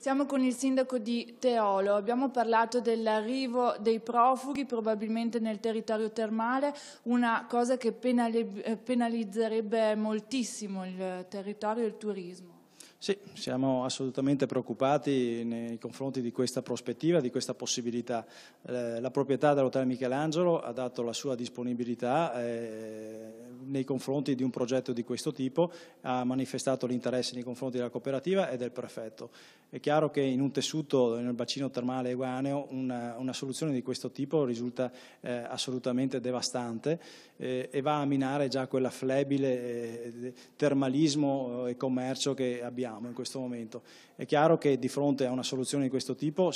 Siamo con il sindaco di Teolo, abbiamo parlato dell'arrivo dei profughi probabilmente nel territorio termale, una cosa che penalizzerebbe moltissimo il territorio e il turismo. Sì, siamo assolutamente preoccupati nei confronti di questa prospettiva, di questa possibilità. La proprietà dell'Hotel Michelangelo ha dato la sua disponibilità nei confronti di un progetto di questo tipo, ha manifestato l'interesse nei confronti della cooperativa e del prefetto. È chiaro che in un tessuto nel bacino termale eguaneo una soluzione di questo tipo risulta assolutamente devastante e va a minare già quella flebile termalismo e commercio che abbiamo in questo momento. È chiaro che di fronte a una soluzione di questo tipo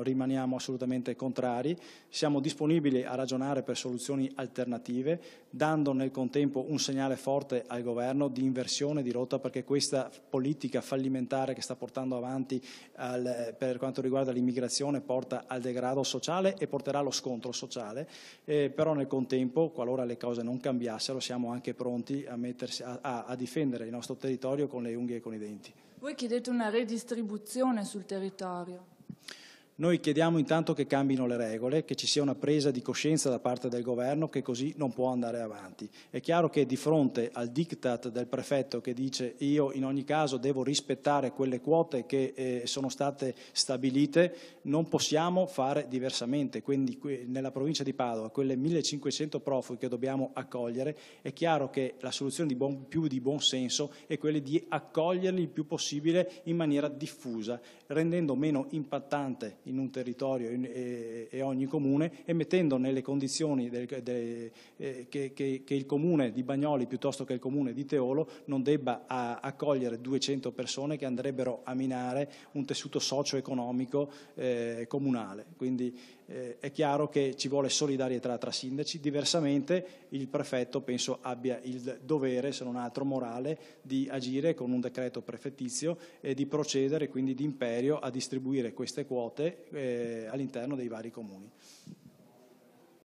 rimaniamo assolutamente contrari, siamo disponibili a ragionare per soluzioni alternative, dando nel contempo un segnale forte al governo di inversione di rotta, perché questa politica fallimentare che sta portando avanti per quanto riguarda l'immigrazione porta al degrado sociale e porterà allo scontro sociale, però nel contempo, qualora le cose non cambiassero, siamo anche pronti a difendere il nostro territorio con le unghie e con i denti. Voi chiedete una redistribuzione sul territorio. Noi chiediamo intanto che cambino le regole, che ci sia una presa di coscienza da parte del governo che così non può andare avanti. È chiaro che di fronte al diktat del prefetto che dice io in ogni caso devo rispettare quelle quote che sono state stabilite, non possiamo fare diversamente. Quindi nella provincia di Padova, quelle 1500 profughi che dobbiamo accogliere, è chiaro che la soluzione più di buon senso è quella di accoglierli il più possibile in maniera diffusa, rendendo meno impattante in un territorio e ogni comune e mettendo nelle condizioni che il comune di Bagnoli piuttosto che il comune di Teolo non debba accogliere 200 persone che andrebbero a minare un tessuto socio-economico comunale. Quindi è chiaro che ci vuole solidarietà tra sindaci, diversamente il prefetto penso abbia il dovere, se non altro morale, di agire con un decreto prefettizio e di procedere quindi di imperio a distribuire queste quote all'interno dei vari comuni.